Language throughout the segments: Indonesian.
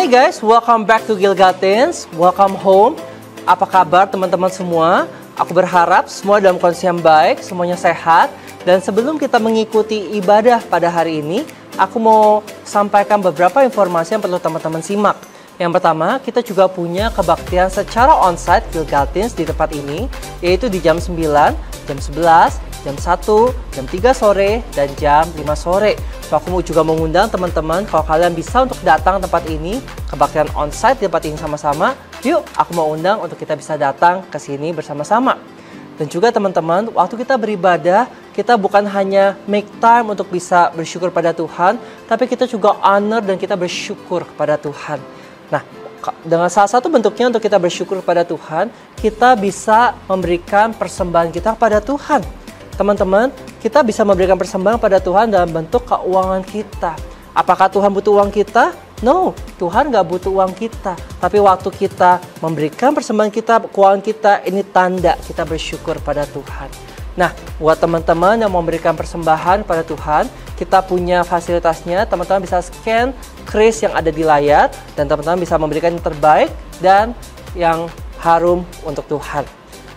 Hai guys, welcome back to Gilgatins. Welcome home. Apa kabar teman-teman semua? Aku berharap semua dalam kondisi yang baik, semuanya sehat. Dan sebelum kita mengikuti ibadah pada hari ini, aku mau sampaikan beberapa informasi yang perlu teman-teman simak. Yang pertama, kita juga punya kebaktian secara onsite Gilgatins di tempat ini, yaitu di jam 9, jam 11, jam 1, jam 3 sore, dan jam 5 sore. So, aku juga mengundang teman-teman kalau kalian bisa untuk datang tempat ini, kebaktian onsite di tempat ini sama-sama, yuk aku mau undang untuk kita bisa datang ke sini bersama-sama. Dan juga teman-teman, waktu kita beribadah, kita bukan hanya make time untuk bisa bersyukur pada Tuhan, tapi kita juga honor dan kita bersyukur kepada Tuhan. Nah, dengan salah satu bentuknya untuk kita bersyukur kepada Tuhan, kita bisa memberikan persembahan kita kepada Tuhan. Teman-teman, kita bisa memberikan persembahan pada Tuhan dalam bentuk keuangan kita. Apakah Tuhan butuh uang kita? No, Tuhan gak butuh uang kita. Tapi waktu kita memberikan persembahan kita, keuangan kita, ini tanda kita bersyukur pada Tuhan. Nah, buat teman-teman yang mau memberikan persembahan pada Tuhan, kita punya fasilitasnya. Teman-teman bisa scan kris yang ada di layar, dan teman-teman bisa memberikan yang terbaik dan yang harum untuk Tuhan.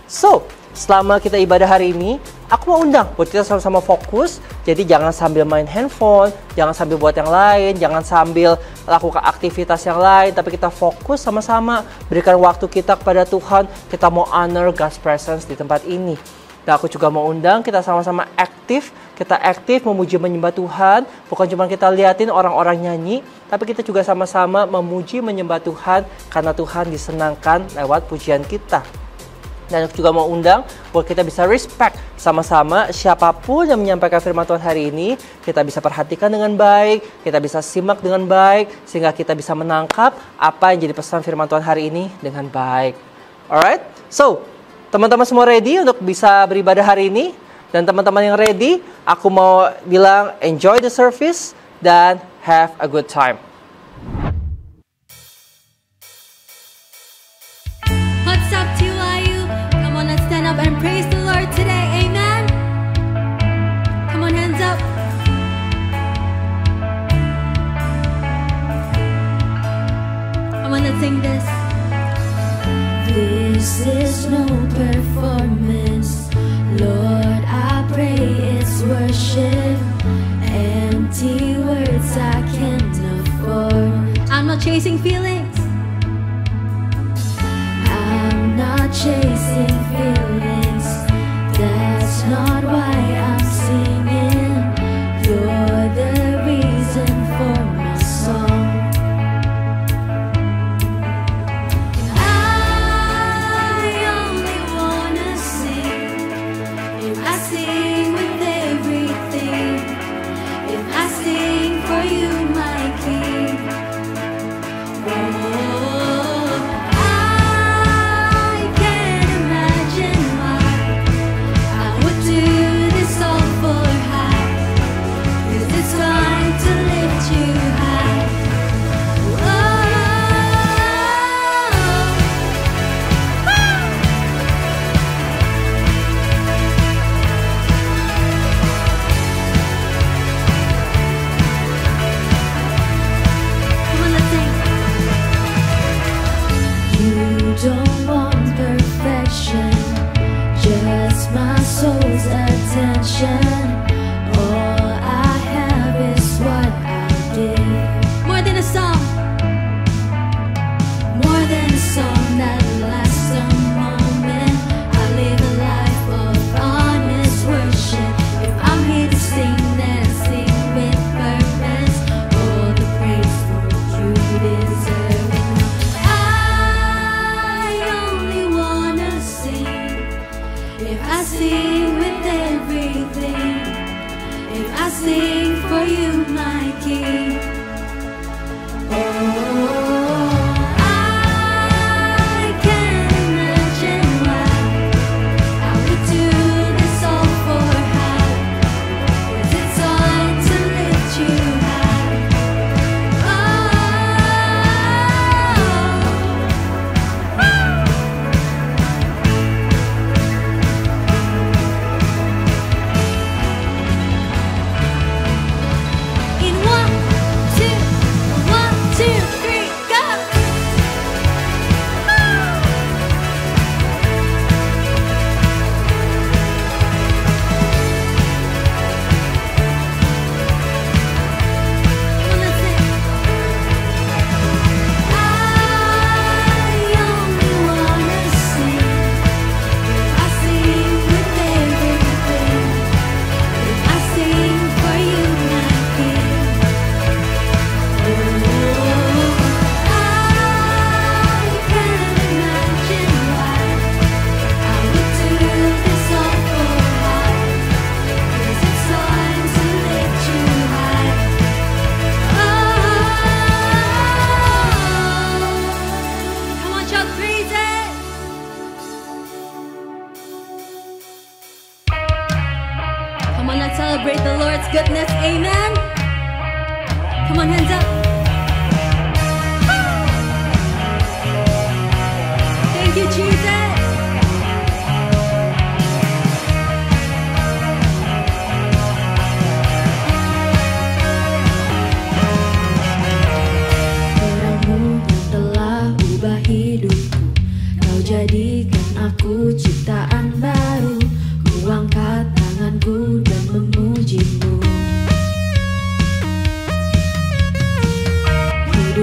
So, selama kita ibadah hari ini, aku mau undang buat kita sama-sama fokus. Jadi jangan sambil main handphone, jangan sambil buat yang lain, jangan sambil lakukan aktivitas yang lain, tapi kita fokus sama-sama, berikan waktu kita kepada Tuhan. Kita mau honor God's presence di tempat ini. Dan aku juga mau undang kita sama-sama aktif. Kita aktif memuji menyembah Tuhan. Bukan cuma kita liatin orang-orang nyanyi, tapi kita juga sama-sama memuji menyembah Tuhan karena Tuhan disenangkan lewat pujian kita. Dan aku juga mau undang buat kita bisa respect sama-sama siapapun yang menyampaikan firman Tuhan hari ini. Kita bisa perhatikan dengan baik, kita bisa simak dengan baik, sehingga kita bisa menangkap apa yang jadi pesan firman Tuhan hari ini dengan baik. Alright, so teman-teman semua ready untuk bisa beribadah hari ini? Dan teman-teman yang ready, aku mau bilang enjoy the service dan have a good time. What's up, TYU? Come on, let's stand up and praise the Lord today. Amen. Come on, hands up. Come on, let's sing this. This is no performance, Lord, I pray it's worship. Empty words I can't afford. I'm not chasing feelings, I'm not chasing feelings. That's not why I'm singing. You're the reason for my song. For you, my King,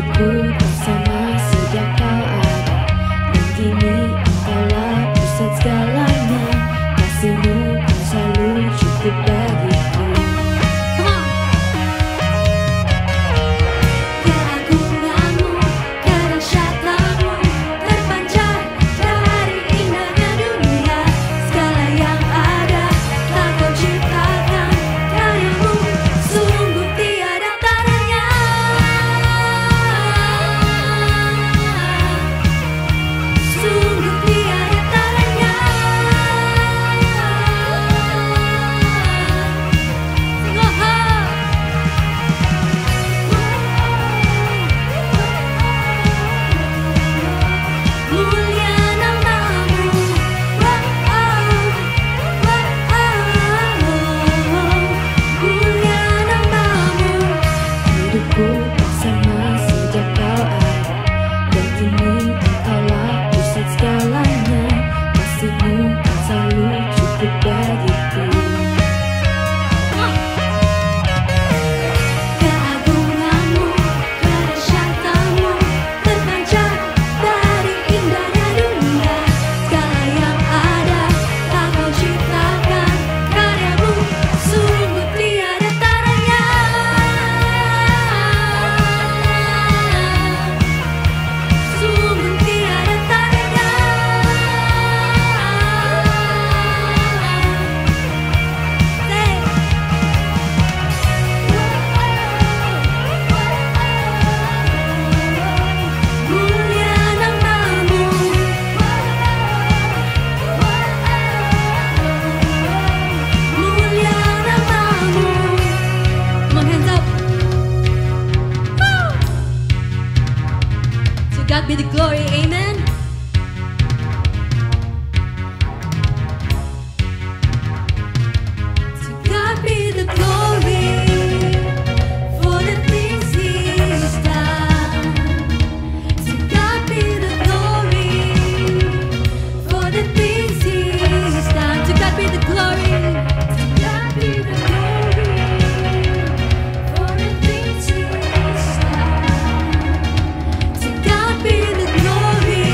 hidupku bersama sejak kau ada, dan kini engkaulah pusat segalanya. Kasihmu kan selalu cukup bagiku. Keagunganmu, kedahsyatanmu terpancar dari indahnya dunia. Segala yang ada telah kau ciptakan, karyamu sungguh tiada taranya. Sungguh tiada taranya. Sing oh ho. Mulia namamu, mulia namamu. Hidupku bersama sejak kau ada, dan kini engkaulah pusat segalanya. Kasihmu kan selalu cukup bagiku. Keagunganmu, kedahsyatanmu terpancar dari indahnya dunia. Segala yang ada telah kau ciptakan, karyamu sungguh tiada taranya. Sungguh tiada taranya. Mulia namamu, mulia namamu. Come on, hands up. Woo! To God be the glory, amen. To God be the glory for the things He's done. To God be the glory for the things He's done. To God be the glory. To God be the glory for the things He's done. To God be the glory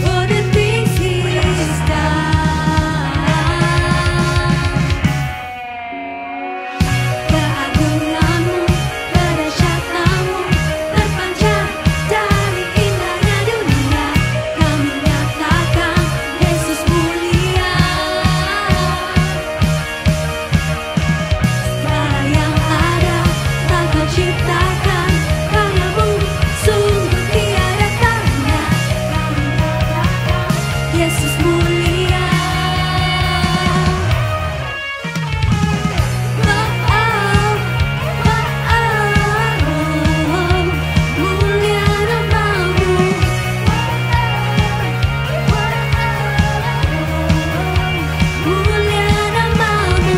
for the things He's done. Keagunganmu, kedahsyatanmu terpancar dari indahnya dunia. Kami nyatakan Yesus mulia. Segala yang ada telah kau ciptakan, karyamu sungguh tiada taranya. Kami nyatakan Yesus mulia. Mulia namamu, mulia namamu. Mulia namamu.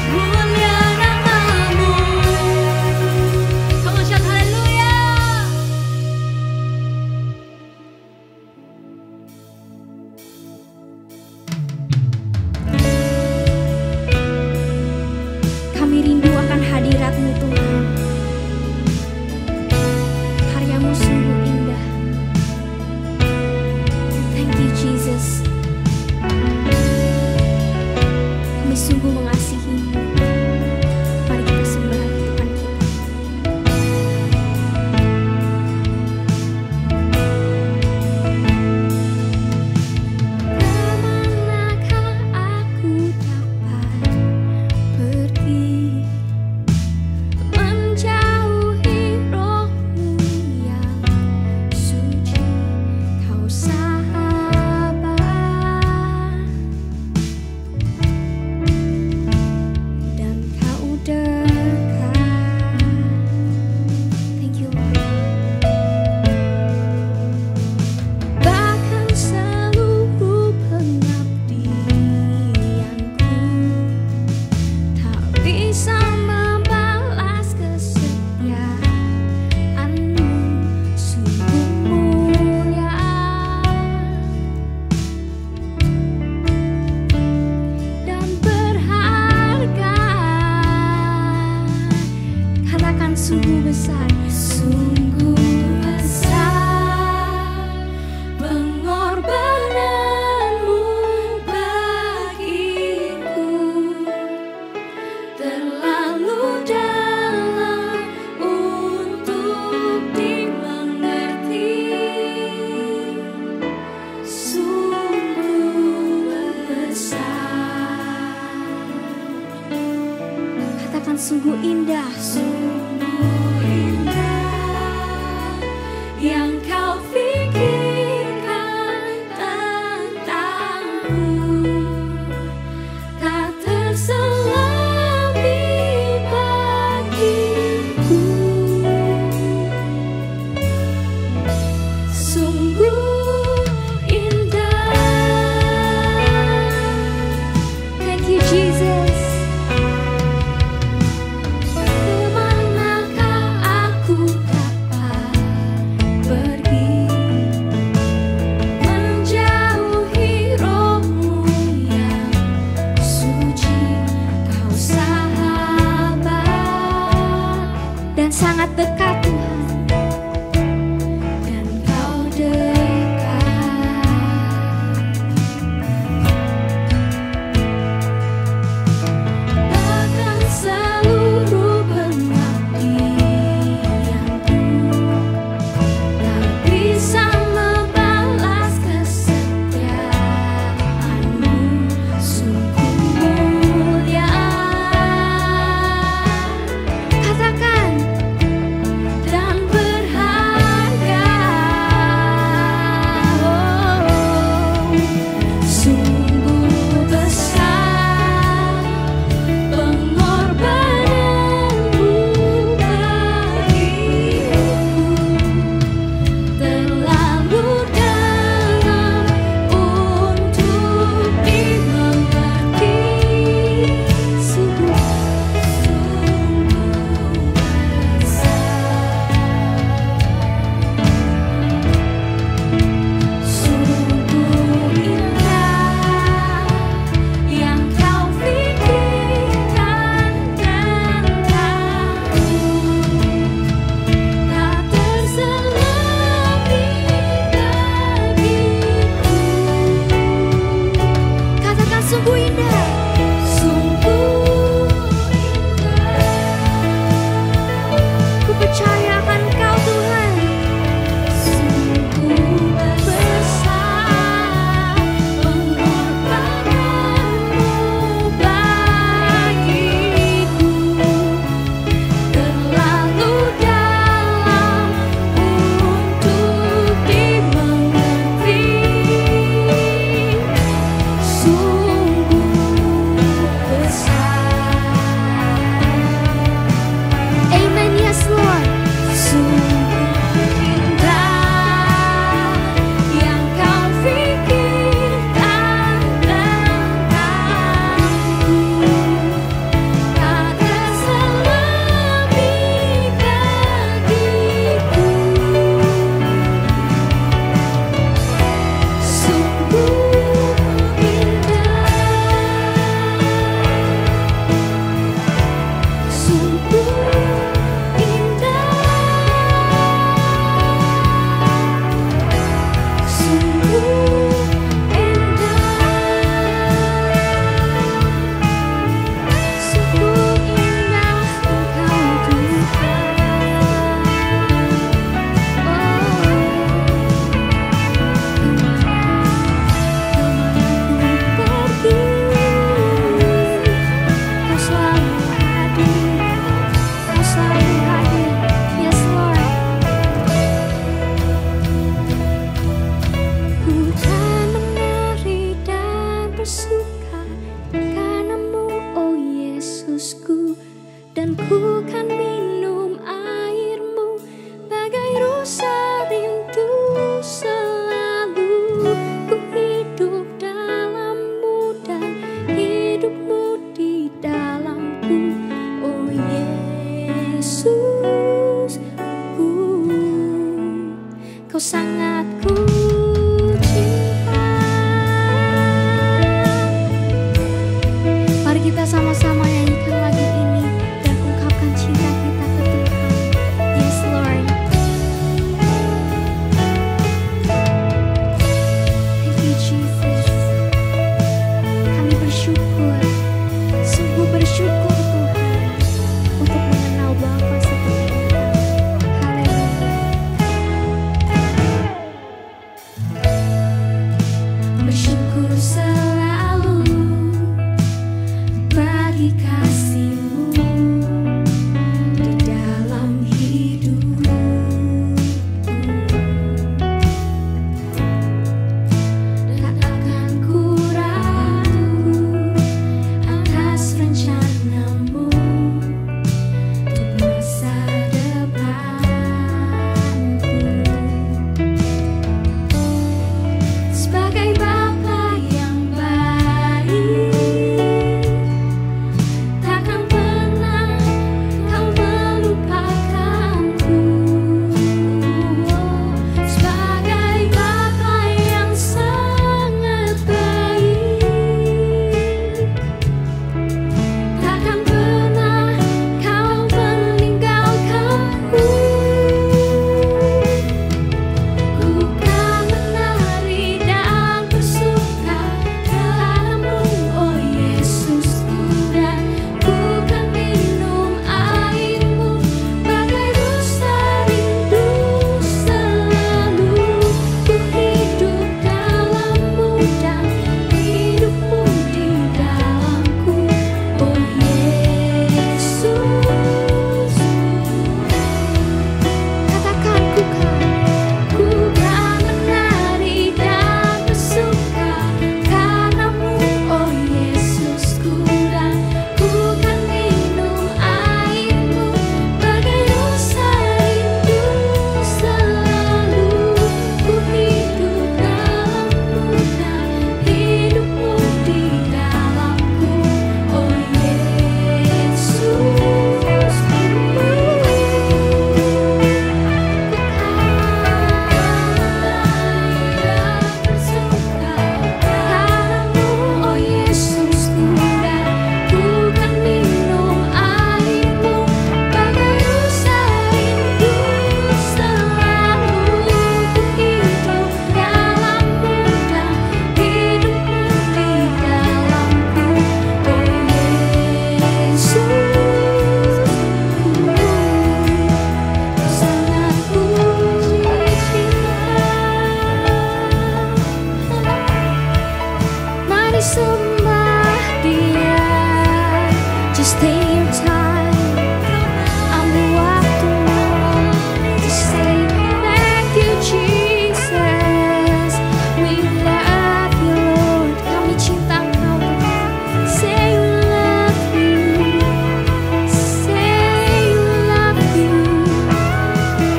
Mulia namamu. Come on, shout hallelujah. Kami rindu akan hadirat-Mu Tuhan. Karyamu sungguh indah. Thank you Jesus. Kami sungguh mengasihi-Mu. Mari kita sembah Tuhan kita. Kemanakah aku dapat pergi, menjauhi roh-Mu yang suci? Kau sahabat sungguh indah, sungguh indah yang kau pikirkan tentangku, tak terselami bagiku. Sungguh indah. Thank you, Jesus. Kemana sembah Dia. Just take your time, ambil waktumu to say thank you Jesus. We love you Lord, kami cinta Engkau Tuhan. Say we love you, say we love you.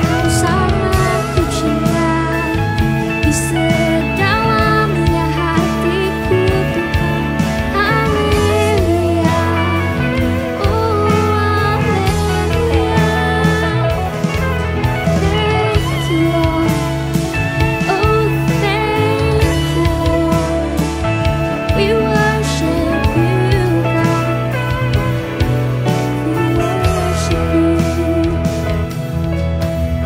Kau sangat ku cinta, di sedalamnya hatiku Tuhan. Haleluya, oh haleluya. Thank you Lord, oh thank you Lord. We worship you God, we worship you.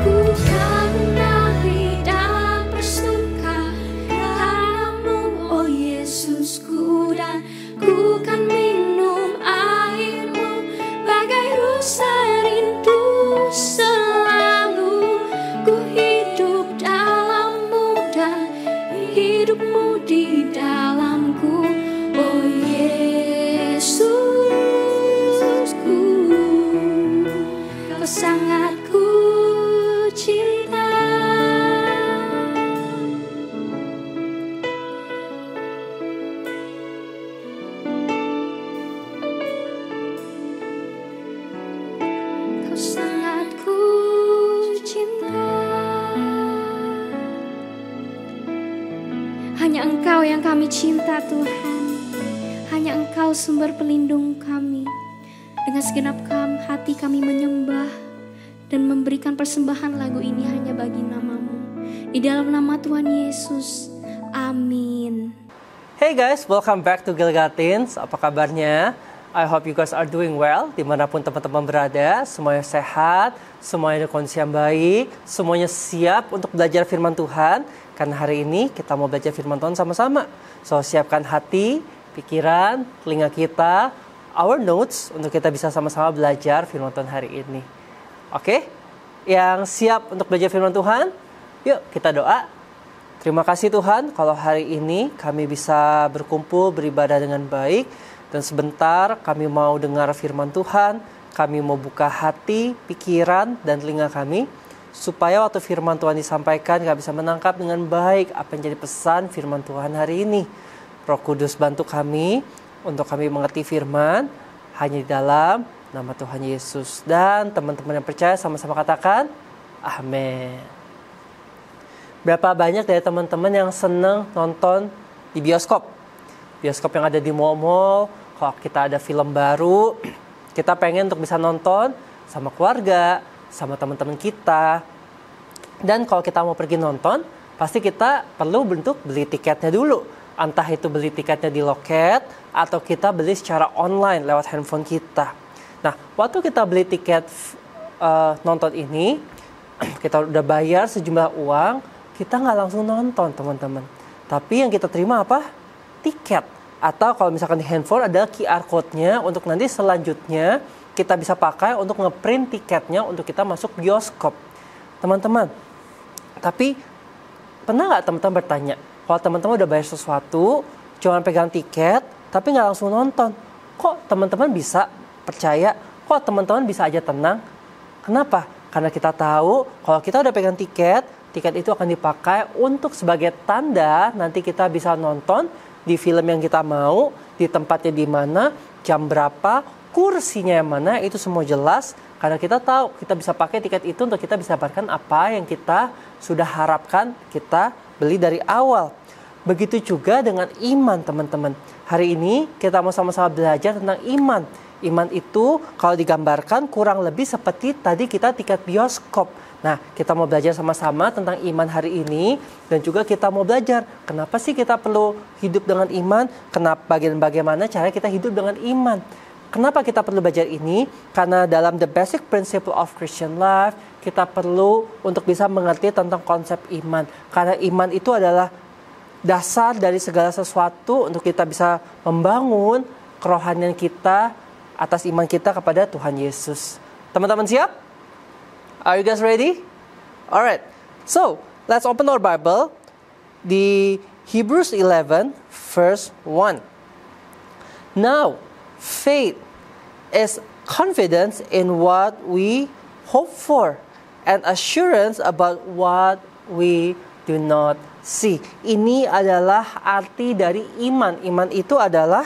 Ku kan menari dan bersuka dalam-Mu, oh Yesusku, dan ku kan minum air-Mu bagai rusa rindu selalu. Ku hidup dalam-Mu dan hidup-Mu di dalamku, oh Yesusku. Kau sangat ku cinta. Kau sangat ku cinta. Hanya Engkau yang kami cinta Tuhan. Hanya Engkau sumber pelindung kami. Dengan segenap hati kami menyembah dan memberikan persembahan lagu ini hanya bagi nama-Mu. Di dalam nama Tuhan Yesus, amin. Hey guys, welcome back to Gilgatins. Apa kabarnya? I hope you guys are doing well dimanapun teman-teman berada. Semuanya sehat, semuanya ada kondisi yang baik, semuanya siap untuk belajar firman Tuhan. Karena hari ini kita mau belajar firman Tuhan sama-sama. So siapkan hati, pikiran, telinga kita, our notes untuk kita bisa sama-sama belajar firman Tuhan hari ini. Oke? Yang siap untuk belajar firman Tuhan? Yuk kita doa. Terima kasih Tuhan kalau hari ini kami bisa berkumpul beribadah dengan baik. Dan sebentar kami mau dengar firman Tuhan. Kami mau buka hati, pikiran, dan telinga kami. Supaya waktu firman Tuhan disampaikan kami bisa menangkap dengan baik apa yang jadi pesan firman Tuhan hari ini. Roh Kudus bantu kami untuk kami mengerti firman hanya di dalam nama Tuhan Yesus. Dan teman-teman yang percaya sama-sama katakan amin. Berapa banyak dari teman-teman yang senang nonton di bioskop? Bioskop yang ada di mall-mall. Kalau kita ada film baru, kita pengen untuk bisa nonton sama keluarga, sama teman-teman kita. Dan kalau kita mau pergi nonton, pasti kita perlu bentuk beli tiketnya dulu. Entah itu beli tiketnya di loket, atau kita beli secara online lewat handphone kita. Nah, waktu kita beli tiket nonton ini, kita udah bayar sejumlah uang, kita nggak langsung nonton teman-teman. Tapi yang kita terima apa? Tiket. Atau kalau misalkan di handphone ada QR code-nya untuk nanti selanjutnya kita bisa pakai untuk ngeprint tiketnya untuk kita masuk bioskop. Teman-teman, tapi pernah nggak teman-teman bertanya, kalau teman-teman udah bayar sesuatu, cuma pegang tiket, tapi nggak langsung nonton, kok teman-teman bisa percaya, kok teman-teman bisa aja tenang? Kenapa? Karena kita tahu kalau kita udah pegang tiket, tiket itu akan dipakai untuk sebagai tanda nanti kita bisa nonton di film yang kita mau, di tempatnya di mana, jam berapa, kursinya yang mana, itu semua jelas. Karena kita tahu kita bisa pakai tiket itu untuk kita bisa dapatkan apa yang kita sudah harapkan kita beli dari awal. Begitu juga dengan iman teman-teman. Hari ini kita mau sama-sama belajar tentang iman. Iman itu kalau digambarkan kurang lebih seperti tadi kita tiket bioskop. Nah, kita mau belajar sama-sama tentang iman hari ini. Dan juga kita mau belajar kenapa sih kita perlu hidup dengan iman. Kenapa bagaimana cara kita hidup dengan iman. Kenapa kita perlu belajar ini? Karena dalam the basic principle of Christian life, kita perlu untuk bisa mengerti tentang konsep iman. Karena iman itu adalah dasar dari segala sesuatu untuk kita bisa membangun kerohanian kita atas iman kita kepada Tuhan Yesus. Teman-teman siap? Are you guys ready? Alright, so let's open our Bible di Hebrews 11 verse 1. Now, faith is confidence in what we hope for and assurance about what we do not see. Ini adalah arti dari iman. Iman itu adalah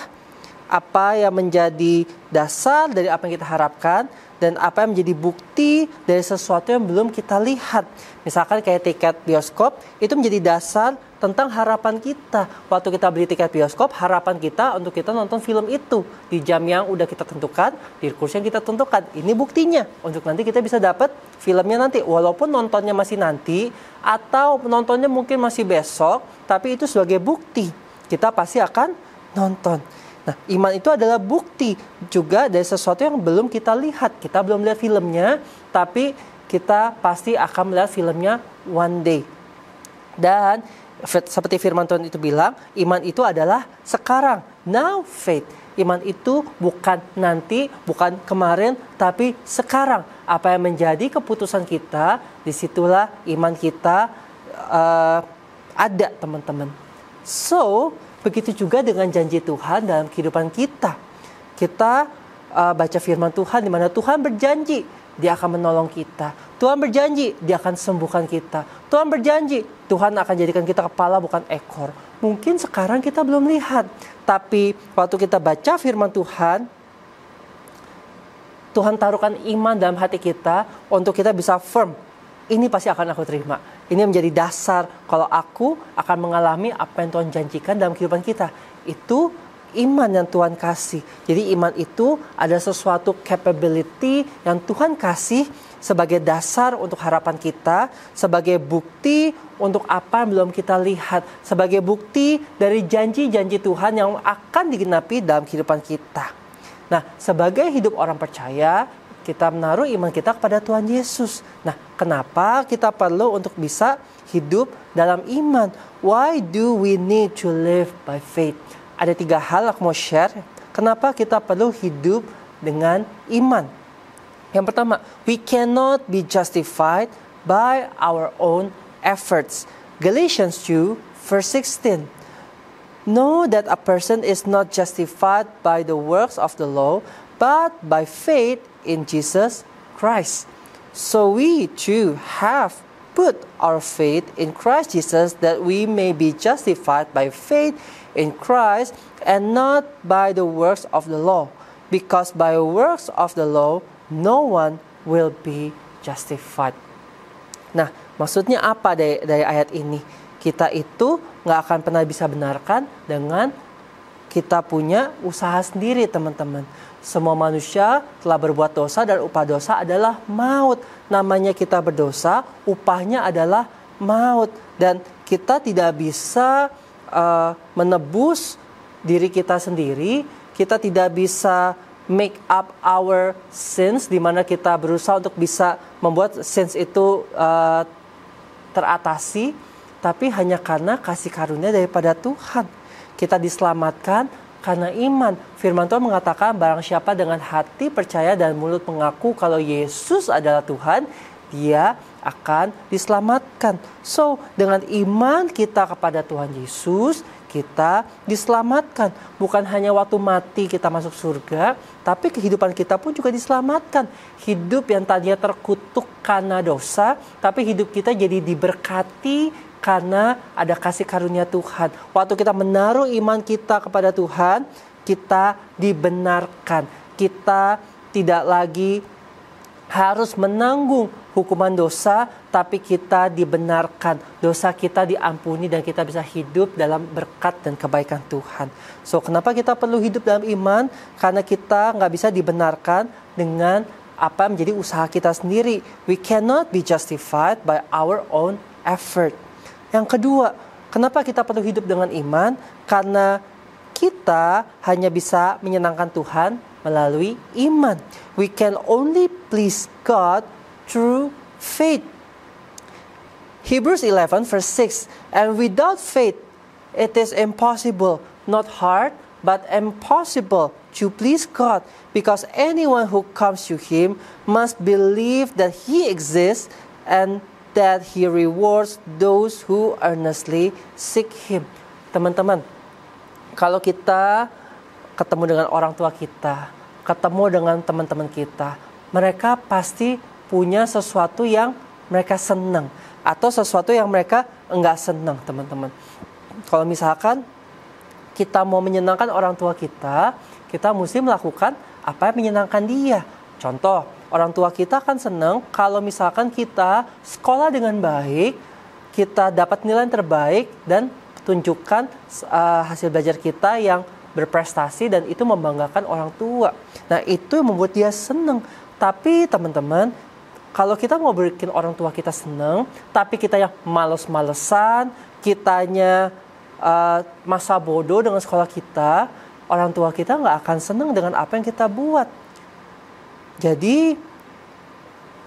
apa yang menjadi dasar dari apa yang kita harapkan dan apa yang menjadi bukti dari sesuatu yang belum kita lihat. Misalkan kayak tiket bioskop, itu menjadi dasar tentang harapan kita. Waktu kita beli tiket bioskop, harapan kita untuk kita nonton film itu di jam yang udah kita tentukan, di kursi yang kita tentukan. Ini buktinya untuk nanti kita bisa dapat filmnya nanti. Walaupun nontonnya masih nanti atau nontonnya mungkin masih besok, tapi itu sebagai bukti kita pasti akan nonton. Nah, iman itu adalah bukti juga dari sesuatu yang belum kita lihat. Kita belum lihat filmnya, tapi kita pasti akan melihat filmnya one day. Dan seperti firman Tuhan itu bilang, iman itu adalah sekarang. Now faith. Iman itu bukan nanti, bukan kemarin, tapi sekarang. Apa yang menjadi keputusan kita, disitulah iman kita ada, teman-teman. So, begitu juga dengan janji Tuhan dalam kehidupan kita. Kita baca firman Tuhan di mana Tuhan berjanji Dia akan menolong kita. Tuhan berjanji Dia akan sembuhkan kita. Tuhan berjanji Tuhan akan jadikan kita kepala bukan ekor. Mungkin sekarang kita belum lihat, tapi waktu kita baca firman Tuhan, Tuhan taruhkan iman dalam hati kita untuk kita bisa firm. Ini pasti akan aku terima. Ini menjadi dasar kalau aku akan mengalami apa yang Tuhan janjikan dalam kehidupan kita. Itu iman yang Tuhan kasih. Jadi iman itu ada sesuatu capability yang Tuhan kasih sebagai dasar untuk harapan kita, sebagai bukti untuk apa yang belum kita lihat, sebagai bukti dari janji-janji Tuhan yang akan digenapi dalam kehidupan kita. Nah, sebagai hidup orang percaya, kita menaruh iman kita kepada Tuhan Yesus. Nah, kenapa kita perlu untuk bisa hidup dalam iman? Why do we need to live by faith? Ada 3 hal aku mau share. Kenapa kita perlu hidup dengan iman? Yang pertama, we cannot be justified by our own efforts. Galatians 2 verse 16. Know that a person is not justified by the works of the law, but by faith in Jesus Christ. So we too have put our faith in Christ Jesus that we may be justified by faith in Christ and not by the works of the law. Because by works of the law, no one will be justified. Nah, maksudnya apa dari ayat ini? Kita itu gak akan pernah bisa benarkan dengan kita punya usaha sendiri, teman-teman. Semua manusia telah berbuat dosa dan upah dosa adalah maut. Namanya kita berdosa, upahnya adalah maut. Dan kita tidak bisa menebus diri kita sendiri. Kita tidak bisa make up our sins, di mana kita berusaha untuk bisa membuat sins itu teratasi. Tapi hanya karena kasih karunia daripada Tuhan. Kita diselamatkan karena iman. Firman Tuhan mengatakan barang siapa dengan hati percaya dan mulut mengaku kalau Yesus adalah Tuhan, dia akan diselamatkan. So, dengan iman kita kepada Tuhan Yesus, kita diselamatkan. Bukan hanya waktu mati kita masuk surga, tapi kehidupan kita pun juga diselamatkan. Hidup yang tadinya terkutuk karena dosa, tapi hidup kita jadi diberkati karena ada kasih karunia Tuhan. Waktu kita menaruh iman kita kepada Tuhan, kita dibenarkan. Kita tidak lagi harus menanggung hukuman dosa, tapi kita dibenarkan. Dosa kita diampuni dan kita bisa hidup dalam berkat dan kebaikan Tuhan. So, kenapa kita perlu hidup dalam iman? Karena kita nggak bisa dibenarkan dengan apa menjadi usaha kita sendiri. We cannot be justified by our own effort. Yang kedua, kenapa kita perlu hidup dengan iman? Karena kita hanya bisa menyenangkan Tuhan melalui iman. We can only please God through faith. Hebrews 11 verse 6. And without faith, it is impossible, not hard, but impossible to please God. Because anyone who comes to Him must believe that He exists and that He rewards those who earnestly seek Him. Teman-teman, kalau kita ketemu dengan orang tua kita, ketemu dengan teman-teman kita, mereka pasti punya sesuatu yang mereka senang atau sesuatu yang mereka enggak senang, teman-teman. Kalau misalkan kita mau menyenangkan orang tua kita mesti melakukan apa yang menyenangkan dia. Contoh, orang tua kita kan senang kalau misalkan kita sekolah dengan baik, kita dapat nilai yang terbaik dan tunjukkan hasil belajar kita yang berprestasi dan itu membanggakan orang tua. Nah, itu yang membuat dia senang. Tapi teman-teman, kalau kita mau bikin orang tua kita senang, tapi kita yang males-malesan, kitanya masa bodoh dengan sekolah kita, orang tua kita nggak akan senang dengan apa yang kita buat. Jadi,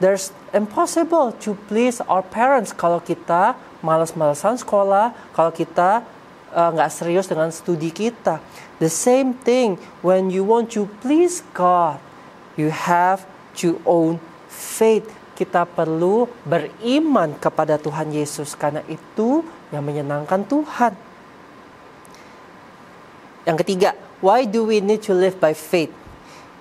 there's impossible to please our parents kalau kita males-malesan sekolah, kalau kita nggak serius dengan studi kita. The same thing when you want to please God, you have to own faith. Kita perlu beriman kepada Tuhan Yesus karena itu yang menyenangkan Tuhan. Yang ketiga, why do we need to live by faith?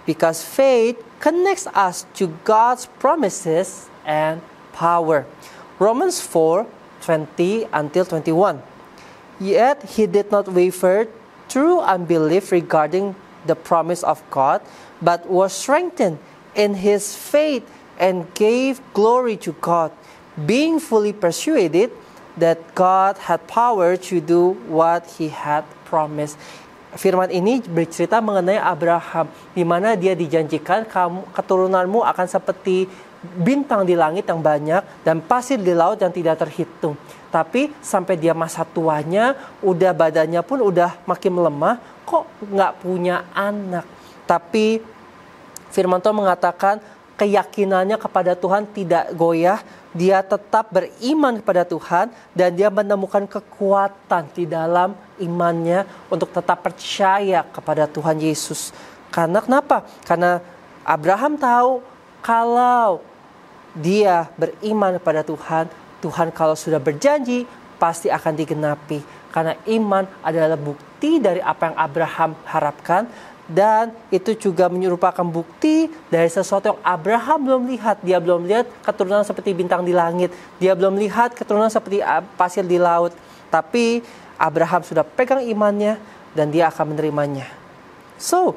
Because faith connects us to God's promises and power. Romans 4:20 until 21. Yet he did not waver through unbelief regarding the promise of God, but was strengthened in his faith and gave glory to God, being fully persuaded that God had power to do what he had promised. Firman ini bercerita mengenai Abraham, di mana dia dijanjikan keturunanmu akan seperti bintang di langit yang banyak dan pasir di laut yang tidak terhitung. Tapi sampai dia masa tuanya, udah badannya pun udah makin melemah, kok nggak punya anak. Tapi firman Tuhan mengatakan keyakinannya kepada Tuhan tidak goyah. Dia tetap beriman kepada Tuhan dan dia menemukan kekuatan di dalam imannya untuk tetap percaya kepada Tuhan Yesus. Karena kenapa? Karena Abraham tahu kalau dia beriman kepada Tuhan, Tuhan kalau sudah berjanji pasti akan digenapi. Karena iman adalah bukti dari apa yang Abraham harapkan. Dan itu juga merupakan bukti dari sesuatu yang Abraham belum lihat. Dia belum lihat keturunan seperti bintang di langit. Dia belum lihat keturunan seperti pasir di laut. Tapi Abraham sudah pegang imannya dan dia akan menerimanya. So,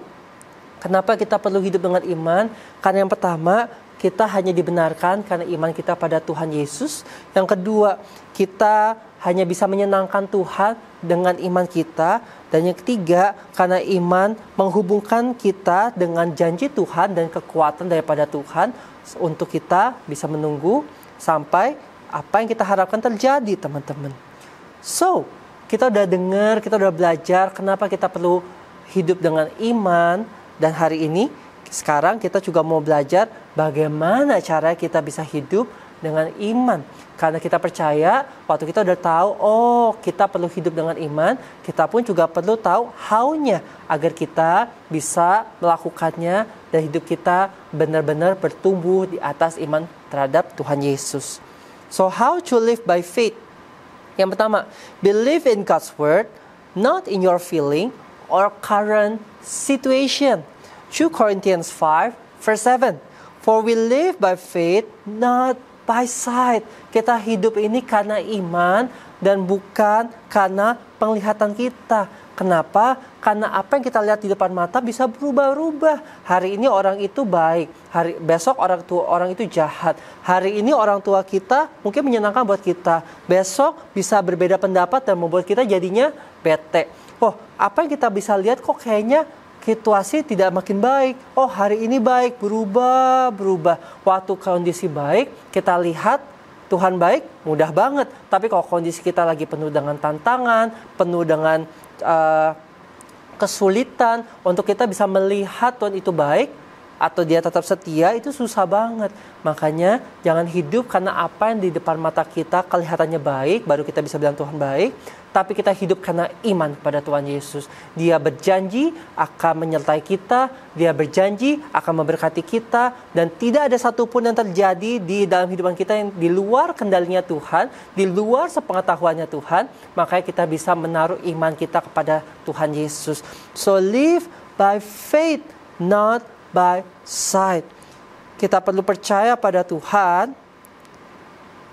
kenapa kita perlu hidup dengan iman? Karena yang pertama, kita hanya dibenarkan karena iman kita pada Tuhan Yesus. Yang kedua, kita hanya bisa menyenangkan Tuhan dengan iman kita. Dan yang ketiga, karena iman menghubungkan kita dengan janji Tuhan dan kekuatan daripada Tuhan untuk kita bisa menunggu sampai apa yang kita harapkan terjadi, teman-teman. So, kita udah dengar, kita udah belajar kenapa kita perlu hidup dengan iman. Dan hari ini, sekarang kita juga mau belajar bagaimana cara kita bisa hidup dengan iman. Karena kita percaya, waktu kita udah tahu, oh kita perlu hidup dengan iman, kita pun juga perlu tahu how-nya agar kita bisa melakukannya dan hidup kita benar-benar bertumbuh di atas iman terhadap Tuhan Yesus. So how to live by faith? Yang pertama, believe in God's word, not in your feeling or current situation. 2 Corinthians 5 verse 7. For we live by faith, not by sight. Kita hidup ini karena iman dan bukan karena penglihatan kita. Kenapa? Karena apa yang kita lihat di depan mata bisa berubah-ubah. Hari ini orang itu baik, besok orang itu jahat. Hari ini orang tua kita mungkin menyenangkan buat kita, besok bisa berbeda pendapat dan membuat kita jadinya bete. Oh, apa yang kita bisa lihat kok kayaknya situasi tidak makin baik. Oh, hari ini baik, berubah. Waktu kondisi baik, kita lihat Tuhan baik, mudah banget. Tapi kalau kondisi kita lagi penuh dengan tantangan, penuh dengan kesulitan untuk kita bisa melihat Tuhan itu baik, atau dia tetap setia, itu susah banget. Makanya jangan hidup karena apa yang di depan mata kita kelihatannya baik, baru kita bisa bilang Tuhan baik. Tapi kita hidup karena iman pada Tuhan Yesus. Dia berjanji akan menyertai kita, dia berjanji akan memberkati kita, dan tidak ada satupun yang terjadi di dalam kehidupan kita yang di luar kendalinya Tuhan, di luar sepengetahuannya Tuhan. Makanya kita bisa menaruh iman kita kepada Tuhan Yesus. So live by faith, not by sight. Kita perlu percaya pada Tuhan,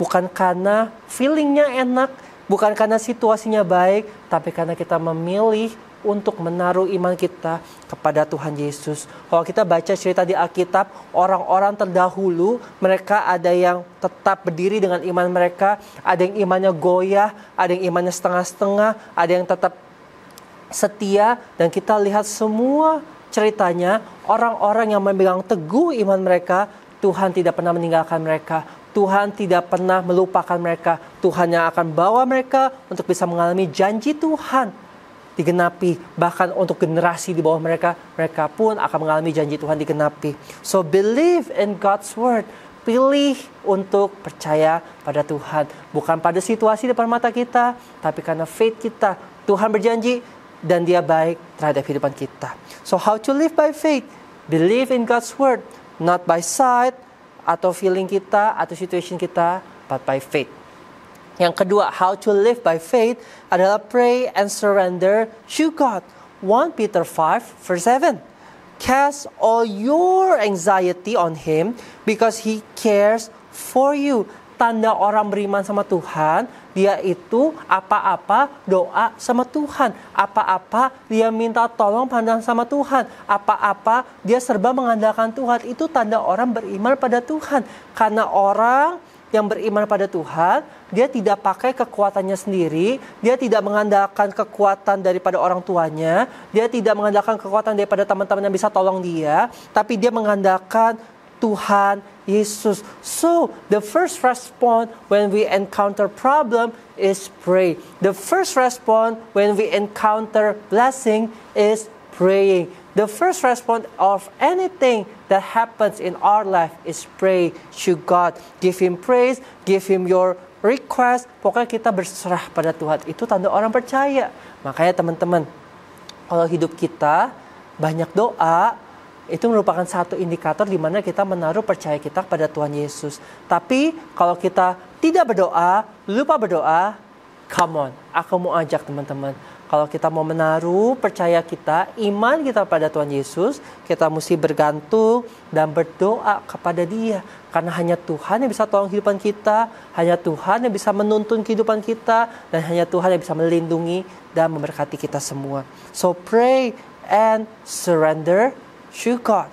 bukan karena feelingnya enak, bukan karena situasinya baik, tapi karena kita memilih untuk menaruh iman kita kepada Tuhan Yesus. Kalau kita baca cerita di Alkitab, orang-orang terdahulu, mereka ada yang tetap berdiri dengan iman mereka, ada yang imannya goyah, ada yang imannya setengah-setengah, ada yang tetap setia, dan kita lihat semua ceritanya, orang-orang yang memegang teguh iman mereka, Tuhan tidak pernah meninggalkan mereka. Tuhan tidak pernah melupakan mereka. Tuhan yang akan bawa mereka untuk bisa mengalami janji Tuhan digenapi. Bahkan untuk generasi di bawah mereka, mereka pun akan mengalami janji Tuhan digenapi. So believe in God's word. Pilih untuk percaya pada Tuhan. Bukan pada situasi depan mata kita, tapi karena faith kita. Tuhan berjanji dan dia baik terhadap kehidupan kita. So how to live by faith? Believe in God's word. Not by sight, atau feeling kita, atau situation kita, but by faith. Yang kedua, how to live by faith adalah pray and surrender to God. 1 Peter 5 verse 7. Cast all your anxiety on Him because He cares for you. Tanda orang beriman sama Tuhan, dia itu apa-apa doa sama Tuhan. Apa-apa dia minta tolong pandang sama Tuhan. Apa-apa dia serba mengandalkan Tuhan. Itu tanda orang beriman pada Tuhan. Karena orang yang beriman pada Tuhan, dia tidak pakai kekuatannya sendiri, dia tidak mengandalkan kekuatan daripada orang tuanya, dia tidak mengandalkan kekuatan daripada teman-teman yang bisa tolong dia, tapi dia mengandalkan Tuhan Yesus. So, the first response when we encounter problem is pray. The first response when we encounter blessing is praying. The first response of anything that happens in our life is pray to God. Give Him praise, give Him your request. Pokoknya kita berserah pada Tuhan. Itu tanda orang percaya. Makanya teman-teman, kalau hidup kita banyak doa, itu merupakan satu indikator di mana kita menaruh percaya kita pada Tuhan Yesus. Tapi kalau kita tidak berdoa, lupa berdoa, come on, aku mau ajak teman-teman. Kalau kita mau menaruh percaya kita, iman kita pada Tuhan Yesus, kita mesti bergantung dan berdoa kepada Dia. Karena hanya Tuhan yang bisa tolong kehidupan kita, hanya Tuhan yang bisa menuntun kehidupan kita, dan hanya Tuhan yang bisa melindungi dan memberkati kita semua. So pray and surrender to God.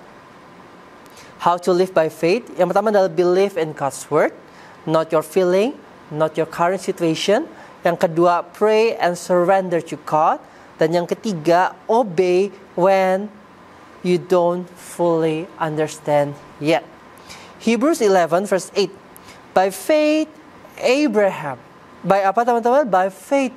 How to live by faith? Yang pertama adalah believe in God's word, not your feeling, not your current situation. Yang kedua, pray and surrender to God. Dan yang ketiga, obey when you don't fully understand yet. Hebrews 11 verse 8. By faith Abraham. By apa teman-teman? By faith.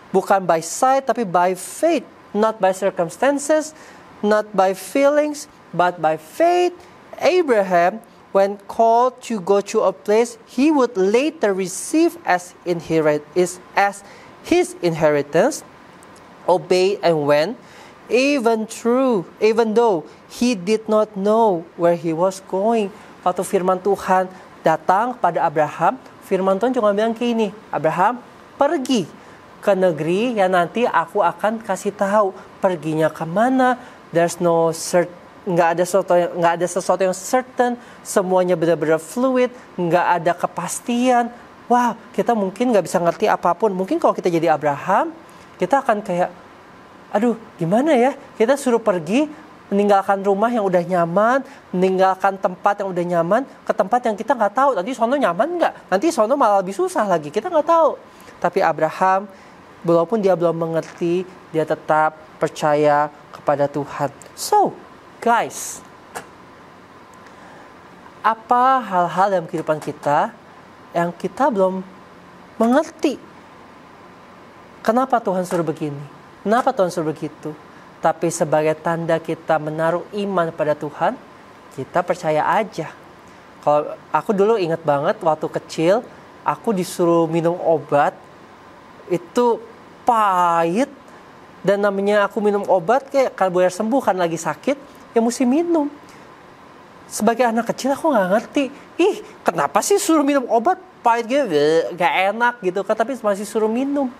Bukan by sight, tapi by faith. Not by circumstances, not by feelings, but by faith Abraham, when called to go to a place he would later receive as his inheritance, obeyed and went, even though he did not know where he was going. Waktu firman Tuhan datang pada Abraham, firman Tuhan cuma bilang gini, Abraham, pergi ke negeri yang nanti aku akan kasih tahu. Perginya kemana? There's no nggak ada sesuatu yang certain, semuanya benar-benar fluid, nggak ada kepastian. Wow, kita mungkin nggak bisa ngerti apapun. Mungkin kalau kita jadi Abraham, kita akan kayak, aduh gimana ya, kita suruh pergi, meninggalkan rumah yang udah nyaman, meninggalkan tempat yang udah nyaman, ke tempat yang kita nggak tahu, nanti sono nyaman nggak, nanti sono malah lebih susah lagi, kita nggak tahu. Tapi Abraham, walaupun dia belum mengerti, dia tetap percaya kepada Tuhan. So, guys, apa hal-hal dalam kehidupan kita yang kita belum mengerti? Kenapa Tuhan suruh begini? Kenapa Tuhan suruh begitu? Tapi sebagai tanda kita menaruh iman pada Tuhan, kita percaya aja. Kalau aku dulu ingat banget waktu kecil, aku disuruh minum obat, itu pahit. Dan namanya aku minum obat kayak kalau biar sembuh kan lagi sakit, ya mesti minum. Sebagai anak kecil aku nggak ngerti, kenapa sih suruh minum obat pahit gitu, gak enak gitu kan, tapi masih suruh minum.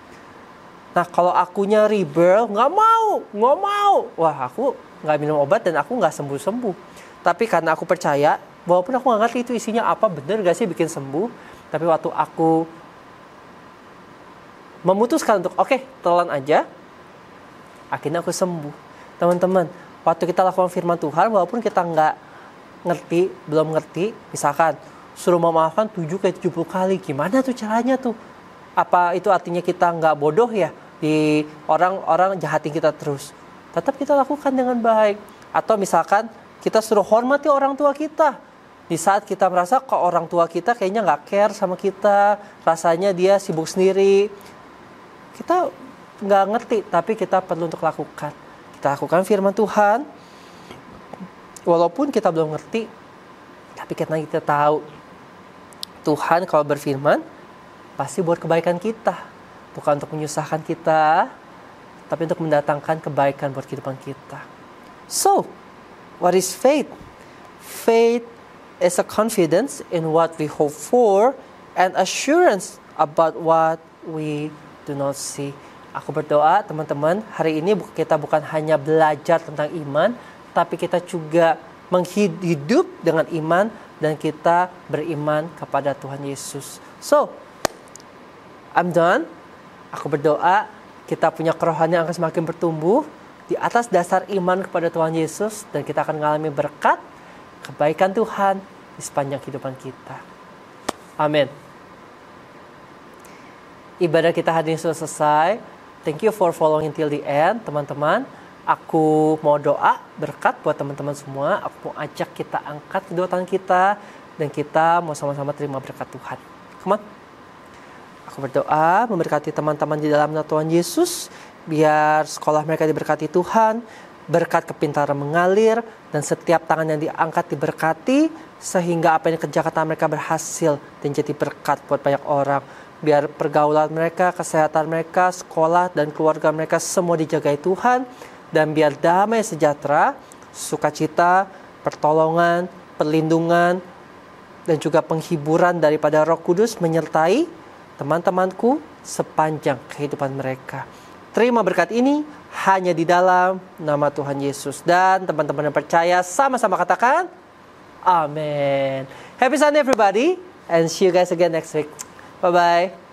Nah kalau akunya rebel, nggak mau, wah aku nggak minum obat dan aku nggak sembuh-sembuh. Tapi karena aku percaya, walaupun aku nggak ngerti itu isinya apa, bener gak sih bikin sembuh, tapi waktu aku memutuskan untuk telan aja, akhirnya aku sembuh. Teman-teman, waktu kita lakukan firman Tuhan, walaupun kita belum ngerti, misalkan suruh memaafkan 7 kali 70 kali, gimana tuh caranya tuh? Apa itu artinya kita nggak bodoh ya? Di orang-orang jahatin kita terus. Tetap kita lakukan dengan baik. Atau misalkan kita suruh hormati orang tua kita. Di saat kita merasa kok orang tua kita kayaknya nggak care sama kita, rasanya dia sibuk sendiri, kita nggak ngerti, tapi kita perlu untuk lakukan. Kita lakukan firman Tuhan, walaupun kita belum ngerti, tapi karena kita tahu Tuhan kalau berfirman pasti buat kebaikan kita, bukan untuk menyusahkan kita, tapi untuk mendatangkan kebaikan buat kehidupan kita. So, what is faith? Faith is a confidence in what we hope for and assurance about what we do not see. Aku berdoa teman-teman, hari ini kita bukan hanya belajar tentang iman, tapi kita juga menghidup dengan iman dan kita beriman kepada Tuhan Yesus. So, I'm done. Aku berdoa kita punya kerohanian akan semakin bertumbuh di atas dasar iman kepada Tuhan Yesus, dan kita akan mengalami berkat kebaikan Tuhan di sepanjang kehidupan kita. Amin. Ibadah kita hari ini sudah selesai. Thank you for following till the end, teman-teman. Aku mau doa berkat buat teman-teman semua. Aku mau ajak kita angkat kedua tangan kita dan kita mau sama-sama terima berkat Tuhan. Come on. Aku berdoa memberkati teman-teman di dalam nama Tuhan Yesus, biar sekolah mereka diberkati Tuhan, berkat kepintaran mengalir, dan setiap tangan yang diangkat diberkati, sehingga apa yang dikerjakan mereka berhasil dan jadi berkat buat banyak orang. Biar pergaulan mereka, kesehatan mereka, sekolah, dan keluarga mereka semua dijagai Tuhan, dan biar damai sejahtera, sukacita, pertolongan, perlindungan, dan juga penghiburan daripada Roh Kudus menyertai teman-temanku sepanjang kehidupan mereka. Terima berkat ini hanya di dalam nama Tuhan Yesus. Dan teman-teman yang percaya sama-sama katakan, Amen. Happy Sunday everybody, and see you guys again next week. Bye-bye.